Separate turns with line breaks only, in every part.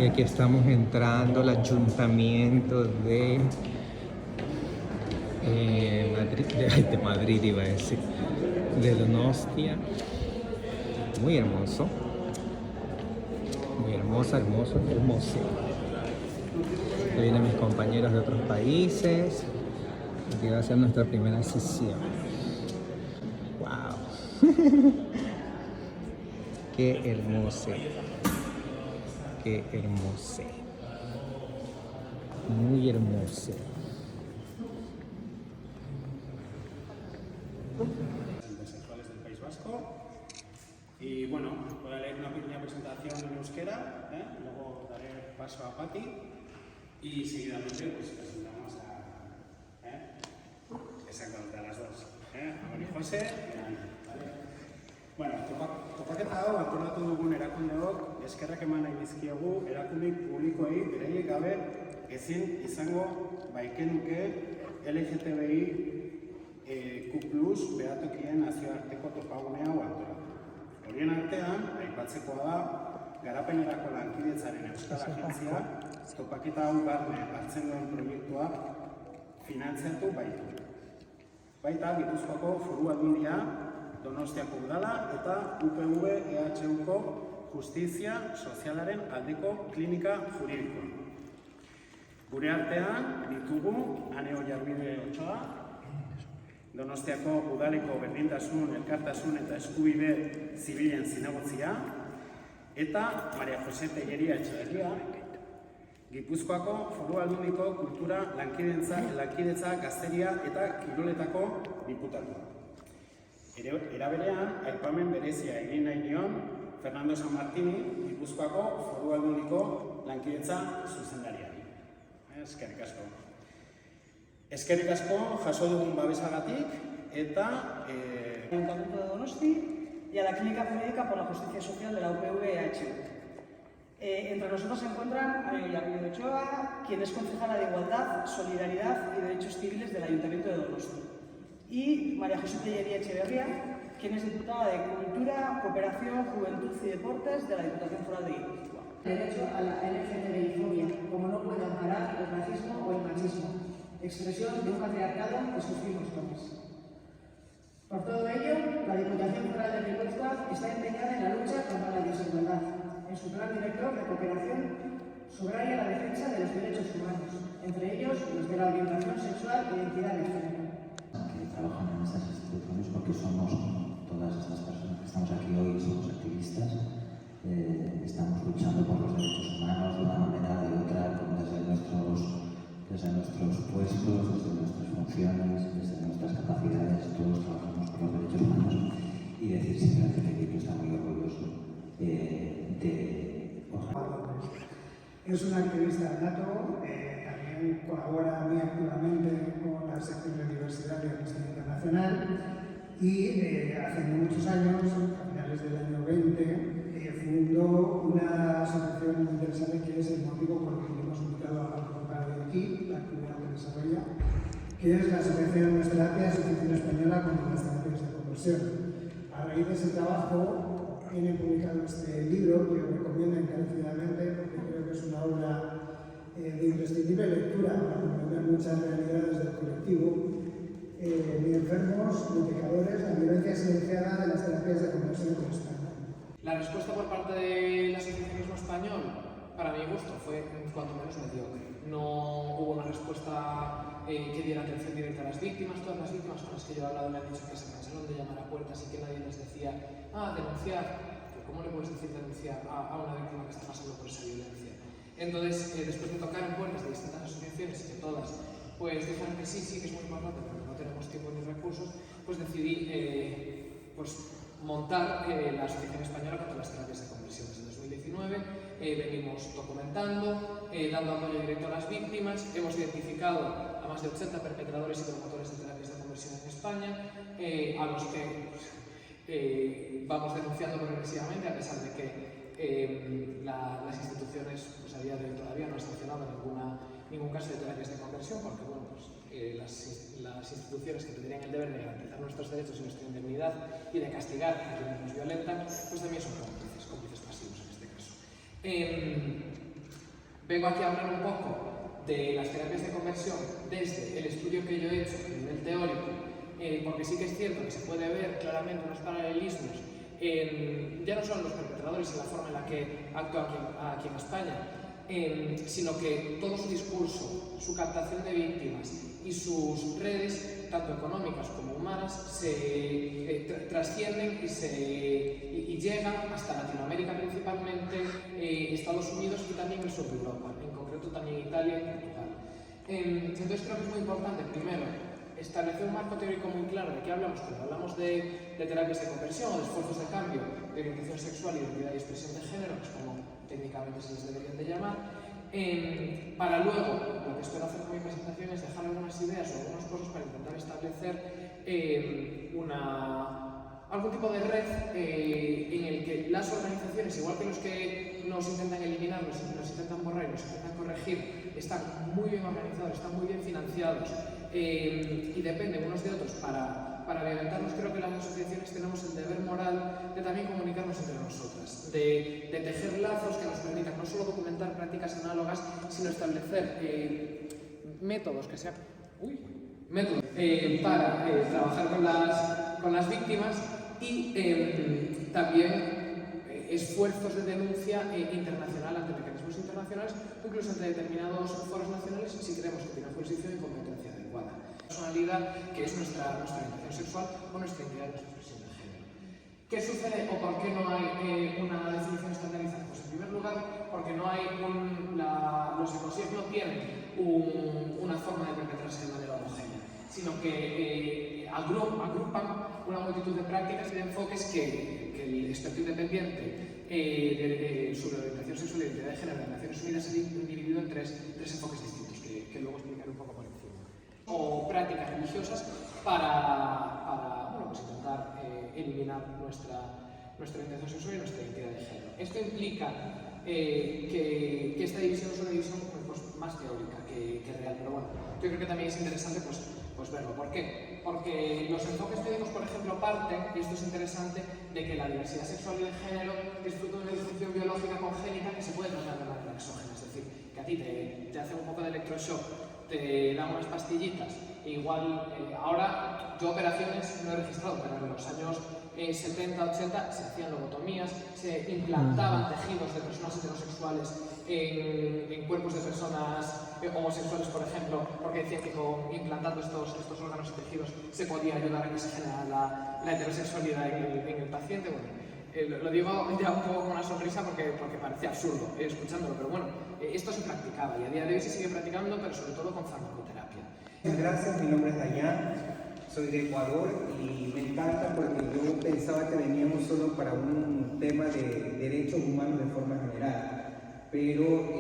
Y aquí estamos entrando al ayuntamiento de Madrid, iba a decir, de Donostia. Muy hermoso, muy hermoso. Aquí vienen mis compañeros de otros países. Aquí va a ser nuestra primera sesión. ¡Wow! ¡Qué hermoso! ¡Qué hermoso! Muy hermoso.
Sexuales del País Vasco. Y bueno, voy a leer una pequeña presentación en euskera, luego daré paso a Pati y seguidamente pues presentamos exactamente a las dos, a María José y a Ana. ¿Vale? Bueno, topaketa hau antolatu dugun erakundeok eskerrak eman nahi dizkiegu erakunde publikoei beraiek gabe ezin izango baikenuke LGTBI Q+ behatokien nazioarteko topagunea hau antolatu. Horien artean, aipatzekoa da, garapenerako lankidetzaren Euskal Agentzia topaketa hau barne hartzen duen proiektua finantziatu baitu. Baita, Gipuzkoako Foru Aldundia, Donostiako Udala eta UPV EHUko Justizia Sozialaren aldeko klinika juridikoa. Gure artean ditugu Ane Oiarbide Otsoa, Donostiako Udaleko Berdintasun, Elkartasun eta Eskubide Zibilen Zinegotzia, eta Maria José Tellería Etxeberria, Gipuzkoako Foru Aldundiko Kultura Lankidetza Gazteria eta Kiroletako diputatua. Era berean, aipamen berezia egin nahi nion Fernando San Martini, Gipuzkoako Foru Aldundiko Lankidetza zuzendariari. Eskerrik asko. Eskerrik asko jaso dugun babesagatik eta
Ayuntamiento de Donosti y a la Clínica Jurídica por la Justicia Social de la UPV EHU. Entre nosotros se encuentran Ana Oiarbide Ochoa, quien es concejala de Igualdad, Solidaridad y Derechos Civiles del Ayuntamiento de Donosti, y María José Tellería Etxeberria, quien es diputada de Cultura, Cooperación, Juventud y Deportes de la Diputación Foral de Guipúzcoa.
Derecho a la LGTBI-fobia, como no puede amparar el racismo o el machismo, expresión de un patriarcado que sufrimos todos. Por todo ello, la Diputación Foral de Guipúzcoa está empeñada en la lucha contra la desigualdad. En su plan director de cooperación subraya la defensa de los derechos humanos, entre ellos los de la orientación sexual e identidad de género.
Que trabajan en estas instituciones porque somos, todas estas personas que estamos aquí hoy, somos activistas, estamos luchando por los derechos humanos de una manera o de otra, desde nuestros puestos, desde nuestras funciones, desde nuestras capacidades, todos trabajamos por los derechos humanos y decir simplemente que Equipo está muy orgulloso de
Es una activista nato, también colabora muy activamente con la sección de diversidad de Amnistía Internacional y hace muchos años, a finales del año 20, fundó una asociación muy interesante que es el motivo por el que hemos invitado a participar de aquí, la actividad que desarrolla, que es la Asociación Nuesterapia, Asociación Española contra las Terapias de Conversión. A raíz de ese trabajo, tiene publicado este libro que os recomiendo encarecidamente porque creo que es una obra de imprescindible lectura para comprender muchas realidades del colectivo. Ni enfermos, ni pecadores, la violencia silenciada de las terapias de conversión en España.
La respuesta por parte del asociacionismo español, para mi gusto, fue cuanto menos mediocre. No hubo una respuesta que diera atención directa a las víctimas. Todas las víctimas con las que yo he hablado me han dicho que se cansaron de llamar a puertas y que nadie les decía denunciar. Pero ¿cómo le puedes decir denunciar a una víctima que está pasando por esa violencia? Entonces, después de tocar en puertas de distintas asociaciones y que todas pues dijeron que sí, que es muy importante, pero no tenemos tiempo ni recursos, pues decidí montar la Asociación Española contra las Terapias de Conversión. Desde 2019 venimos documentando, dando apoyo directo a las víctimas, hemos identificado a más de 80 perpetradores y promotores de terapias de conversión en España, a los que vamos denunciando progresivamente, a pesar de que las instituciones a día de hoy todavía no han sancionado ningún caso de terapias de conversión, porque las instituciones que tendrían el deber de garantizar nuestros derechos y nuestra indemnidad y de castigar a quienes nos violentan, pues también son cómplices pasivos en este caso. Vengo aquí a hablar un poco de las terapias de conversión desde el estudio que yo he hecho a nivel teórico, porque sí que es cierto que se puede ver claramente unos paralelismos ya no solo los perpetradores y la forma en la que actúan aquí en España, sino que todo su discurso, su captación de víctimas y sus redes, tanto económicas como humanas, se trascienden y llegan hasta Latinoamérica principalmente, Estados Unidos y también el sur de Europa, en concreto también Italia y Portugal. Entonces creo que es muy importante, primero, establecer un marco teórico muy claro de qué hablamos cuando hablamos de terapias de conversión o de esfuerzos de cambio de orientación sexual, identidad y expresión de género, que es como técnicamente se les deberían de llamar, para luego, lo que espero hacer con mi presentación es dejar algunas ideas o algunas cosas para intentar establecer algún tipo de red en el que las organizaciones, igual que los que nos intentan eliminar, nos intentan borrar y nos intentan corregir, están muy bien organizados, están muy bien financiados y dependen unos de otros para violentarnos. Creo que las asociaciones tenemos el deber moral de también comunicarnos entre nosotras, de tejer lazos que nos permitan no solo documentar prácticas análogas, sino establecer métodos que sean para trabajar con las víctimas y también esfuerzos de denuncia internacional ante mecanismos internacionales, incluso ante determinados foros nacionales, si creemos que tiene jurisdicción y competencia adecuada. Personalidad, que es nuestra orientación sexual o nuestra identidad, nuestra expresión de género. ¿Qué sucede o por qué no hay una definición estandarizada? Pues en primer lugar, porque no hay los ecosistemas no tienen una forma de perpetrarse de manera homogénea, sino que agrupan una multitud de prácticas y de enfoques que el experto independiente sobre orientación sexual y identidad de género de Naciones Unidas ha dividido en tres enfoques distintos, que luego explicaré un poco por encima. O prácticas religiosas para intentar eliminar nuestra orientación sexual y nuestra identidad de género. Esto implica que esta división es una división más teórica que real, pero bueno, yo creo que también es interesante pues verlo. ¿Por qué? Porque los enfoques médicos, por ejemplo, parten, y esto es interesante, de que la diversidad sexual y de género es fruto de una disfunción biológica congénita que se puede tratar de manera exógena, es decir, que a ti te hacen un poco de electroshock, te dan unas pastillitas, e igual ahora yo operaciones no he registrado, pero en los años 70, 80 se hacían lobotomías, se implantaban tejidos de personas heterosexuales en cuerpos de personas homosexuales, por ejemplo, porque decían que implantando estos órganos y tejidos se podía ayudar a que se generara la heterosexualidad en el paciente. Bueno, lo digo ya un poco con una sonrisa porque parece absurdo escuchándolo, pero bueno, esto se practicaba y a día de hoy se sigue practicando, pero sobre todo con farmacoterapia.
Muchas gracias, mi nombre es Dayan, soy de Ecuador y me encanta porque yo pensaba que veníamos solo para un tema de derechos humanos de forma general, pero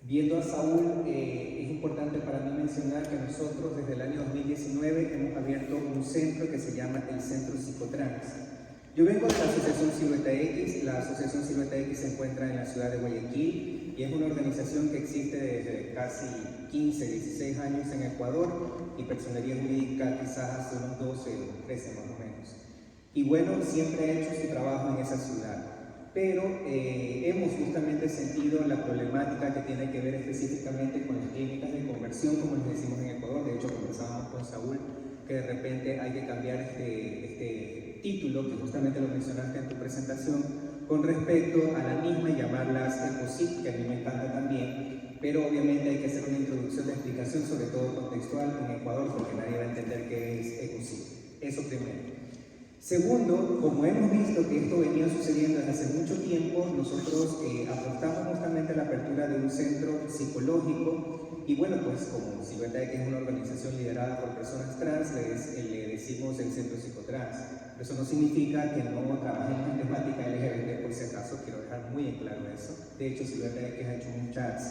viendo a Saúl es importante para mí mencionar que nosotros desde el año 2019 hemos abierto un centro que se llama el Centro Psicotrans. Yo vengo de la Asociación Silueta X. La Asociación Silueta X se encuentra en la ciudad de Guayaquil y es una organización que existe desde casi 15, 16 años en Ecuador y personería jurídica quizás hace unos 12 o 13 más o menos. Y bueno, siempre ha hecho su trabajo en esa ciudad, pero hemos justamente sentido la problemática que tiene que ver específicamente con las clínicas de conversión, como les decimos en Ecuador. De hecho, conversábamos con Saúl que de repente hay que cambiar este título, que justamente lo mencionaste en tu presentación, con respecto a la misma y llamarlas ECOSIC, que a mí me encanta también, pero obviamente hay que hacer una introducción de explicación, sobre todo contextual en Ecuador, porque nadie va a entender qué es ECOSIC. Eso primero. Segundo, como hemos visto que esto venía sucediendo desde hace mucho tiempo, nosotros apostamos justamente a la apertura de un centro psicológico y bueno, pues como Silueta X es una organización liderada por personas trans, le decimos el Centro Psicotrans. Pero eso no significa que no trabajemos en temática LGBT, por si acaso, quiero dejar muy en claro eso. De hecho, Silueta X ha hecho muchos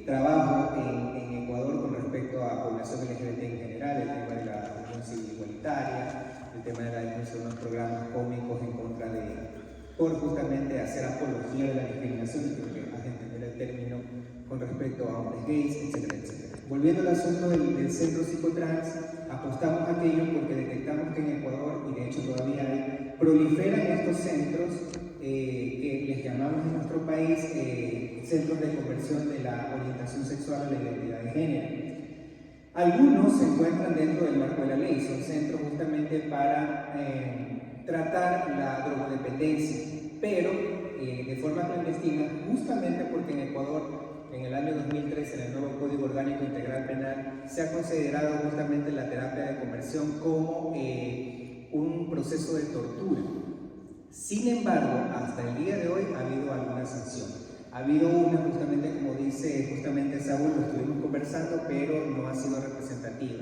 trabajo en Ecuador con respecto a población LGBT en general, el tema de la unión civil igualitaria, el tema de la denuncia de unos programas cómicos en contra por justamente hacer apología de la discriminación, y creo que has de entender el término con respecto a hombres gays, etcétera, etcétera. Volviendo al asunto del Centro Psicotrans, apostamos a aquello porque detectamos que en Ecuador, y de hecho todavía hay, proliferan estos centros que les llamamos en nuestro nuestro país centros de conversión de la orientación sexual a la identidad de género. Algunos se encuentran dentro del marco de la ley, son centros justamente para tratar la drogodependencia, pero de forma clandestina, justamente porque en Ecuador, en el año 2013, en el nuevo Código Orgánico Integral Penal, se ha considerado justamente la terapia de conversión como un proceso de tortura. Sin embargo, hasta el día de hoy ha habido alguna sanción. Ha habido una, justamente como dice Saúl, lo estuvimos conversando, pero no ha sido representativa.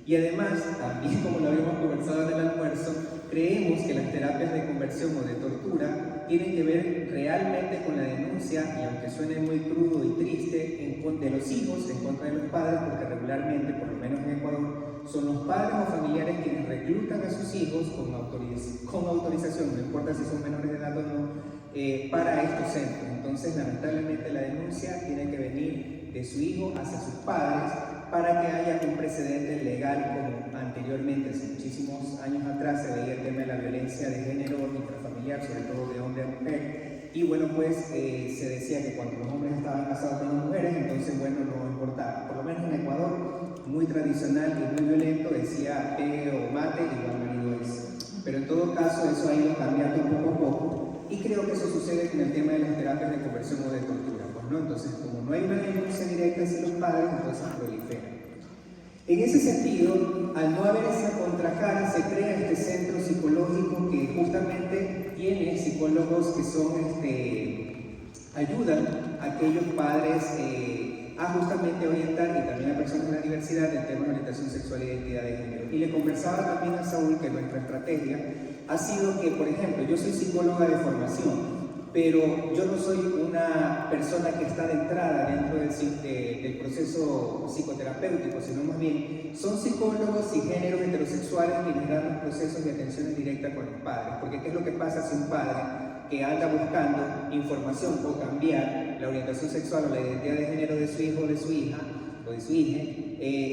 Y además, también como lo habíamos conversado en el almuerzo, creemos que las terapias de conversión o de tortura tienen que ver realmente con la denuncia, y aunque suene muy crudo y triste, de los hijos en contra de los padres, porque regularmente, por lo menos en Ecuador, son los padres o familiares quienes reclutan a sus hijos con autorización, no importa si son menores de edad o no, para estos centros. Entonces, lamentablemente, la denuncia tiene que venir de su hijo hacia sus padres para que haya un precedente legal como anteriormente, hace muchísimos años atrás, se veía el tema de la violencia de género intrafamiliar, sobre todo de hombre a mujer. Y bueno, pues se decía que cuando los hombres estaban casados con las mujeres, entonces bueno, no importaba. Por lo menos en Ecuador, muy tradicional y muy violento, decía pegue o mate, igual marido es. Pero en todo caso, eso ha ido cambiando poco a poco. Y creo que eso sucede con el tema de las terapias de conversión o de tortura, pues, ¿no? Entonces, como no hay una denuncia directa hacia los padres, entonces prolifera. En ese sentido, al no haber esa contracara, se crea este centro psicológico que justamente tiene psicólogos que son, ayudan a aquellos padres a justamente orientar, y también a personas de la universidad, del tema de orientación sexual e identidad de género. Y le conversaba también a Saúl que nuestra estrategia ha sido que, por ejemplo, yo soy psicóloga de formación, pero yo no soy una persona que está de entrada dentro del proceso psicoterapéutico, sino más bien son psicólogos y géneros heterosexuales quienes dan los procesos de atención directa con los padres. Porque ¿qué es lo que pasa si un padre que anda buscando información o cambiar la orientación sexual o la identidad de género de su hijo o de su hija, o de su hija,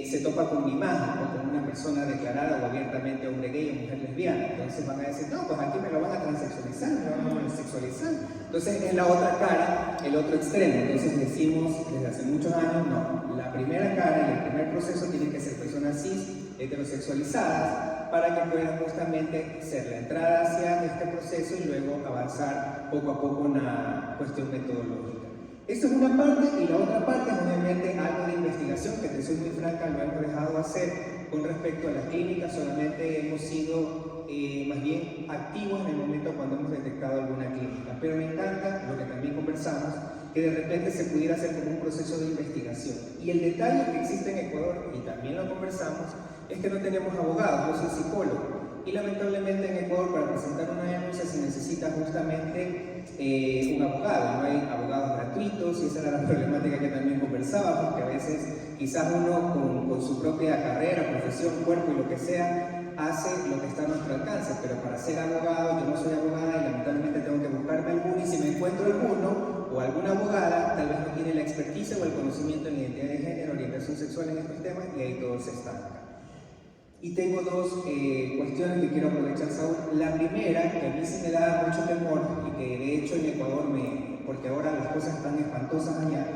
se topa con una imagen o con una persona declarada o abiertamente hombre gay o mujer lesbiana? Entonces van a decir, no, pues aquí me lo van a transexualizar, me lo van a homosexualizar. Entonces es la otra cara, el otro extremo. Entonces decimos desde hace muchos años, no, la primera cara y el primer proceso tienen que ser personas cis, heterosexualizadas, para que puedan justamente ser la entrada hacia este proceso y luego avanzar poco a poco una cuestión metodológica. Esto es una parte, y la otra parte es obviamente algo de investigación que, te soy muy franca, lo hemos dejado hacer con respecto a las clínicas. Solamente hemos sido más bien activos en el momento cuando hemos detectado alguna clínica, pero me encanta lo que también conversamos, que de repente se pudiera hacer como un proceso de investigación. Y el detalle que existe en Ecuador, y también lo conversamos, es que no tenemos abogados. Yo soy psicólogo, y lamentablemente en Ecuador para presentar una denuncia se necesita justamente un abogado. No hay abogados gratuitos, y esa era la problemática que también conversábamos, que a veces quizás uno con su propia carrera, profesión, cuerpo y lo que sea, hace lo que está a nuestro alcance, pero para ser abogado, yo no soy abogada y lamentablemente tengo que buscarme alguno, y si me encuentro alguno o alguna abogada, tal vez no tiene la experticia o el conocimiento en identidad de género, orientación sexual en estos temas, y ahí todo se estanca. Y tengo dos cuestiones que quiero aprovechar, Saúl. La primera, que a mí sí me da mucho temor, y que de hecho en Ecuador, porque ahora las cosas están espantosas allá,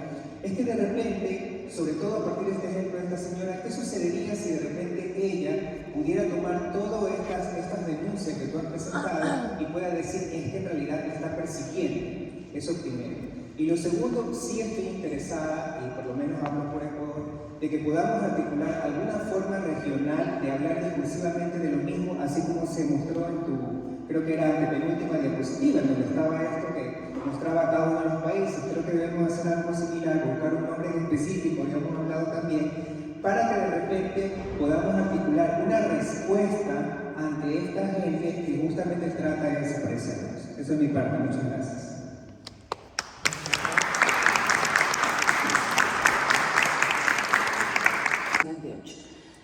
es que de repente, sobre todo a partir de este ejemplo de esta señora, ¿qué sucedería si de repente ella pudiera tomar todas estas denuncias que tú has presentado y pueda decir es que en realidad me está persiguiendo? Eso primero. Y lo segundo, sí estoy interesada, y por lo menos hablo por Ecuador, de que podamos articular alguna forma regional de hablar discursivamente de lo mismo, así como se mostró en tu, creo que era la penúltima diapositiva, en donde estaba esto que mostraba cada uno de los países. Creo que debemos hacer algo similar, buscar un nombre específico, ya hemos hablado también, para que de repente podamos articular una respuesta ante esta gente que justamente trata de desaparecernos. Eso es mi parte, muchas gracias.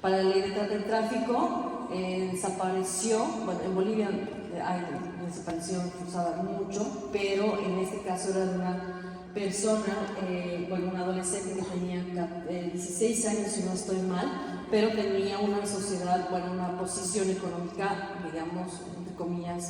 Para la ley de trata del tráfico desapareció, bueno, en Bolivia hay desaparición forzada mucho, pero en este caso era de una persona, bueno, un adolescente que tenía 16 años, si no estoy mal, pero tenía una sociedad, bueno, una posición económica, digamos, entre comillas,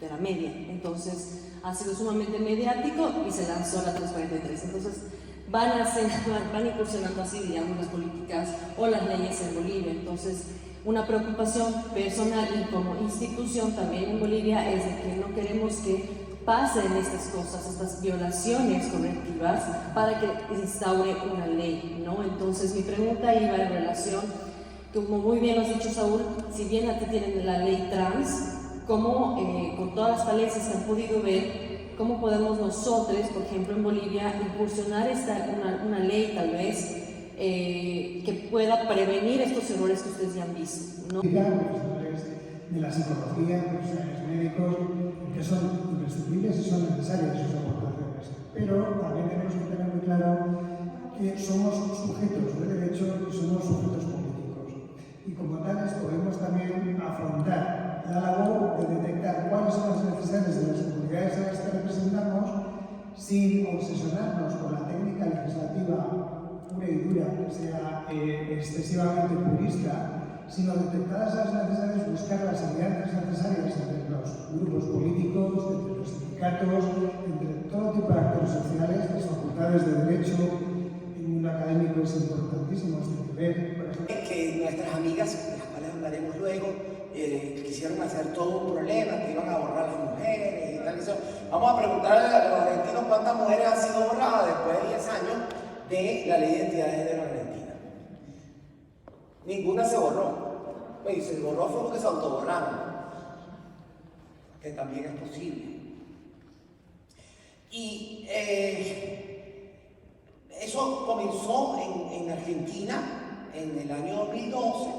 de la media. Entonces, ha sido sumamente mediático y se lanzó la 343. Entonces, van incursionando así, digamos, las políticas o las leyes en Bolivia. Entonces, una preocupación personal y como institución también en Bolivia es de que no queremos que pasen estas cosas, estas violaciones correctivas, para que instaure una ley, ¿no? Entonces, mi pregunta iba en relación, como muy bien lo has dicho, Saúl, si bien aquí tienen la ley trans, ¿cómo, con todas las falencias que han podido ver, cómo podemos nosotros, por ejemplo, en Bolivia, incursionar una ley, tal vez, que pueda prevenir estos errores que ustedes ya han visto, ¿no?
Profesionales de la psicología, profesionales médicos, que son imprescindibles y son necesarias sus aportaciones. Pero también tenemos que tener muy claro que somos sujetos de derecho y somos sujetos políticos. Y como tales podemos también afrontar la labor de detectar cuáles son las necesidades de las comunidades a las que representamos sin obsesionarnos con la técnica legislativa pura y dura, que sea excesivamente purista, sino detectadas las necesidades, buscar las alianzas necesarias entre los grupos políticos, entre los sindicatos, entre todo tipo de actores sociales, las facultades de Derecho, el mundo académico es importantísimo este nivel. Por ejemplo,
que nuestras amigas, de las cuales hablaremos luego, quisieron hacer todo un problema, que iban a borrar las mujeres y tal y eso. Vamos a preguntarle a los argentinos cuántas mujeres han sido borradas después de 10 años de la ley de identidad de género argentina. Ninguna se borró. Y se borró fue porque se autoborraron, que también es posible. Y eso comenzó en Argentina en el año 2012,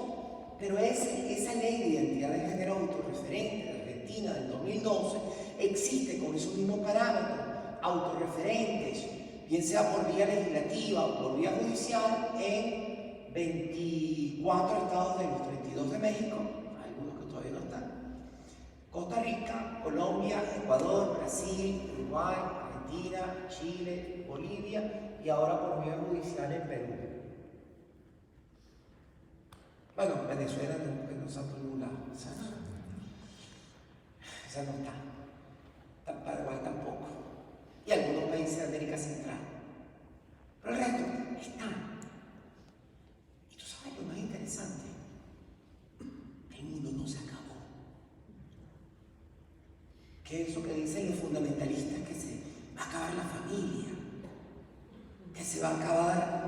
pero esa ley de identidad de género autorreferente de Argentina del 2012 existe con esos mismos parámetros autorreferentes, bien sea por vía legislativa o por vía judicial, en 24 estados de los 32 de México, algunos que todavía no están, Costa Rica, Colombia, Ecuador, Brasil, Uruguay, Argentina, Chile, Bolivia y ahora por vía judicial en Perú. Bueno, Venezuela que no está por ningún lado, esa no está. Paraguay tampoco. Y algunos países de América Central. Pero el resto están. Y tú sabes lo más interesante. El mundo no se acabó. ¿Qué es eso que dicen los fundamentalistas? Que se va a acabar la familia. Que se va a acabar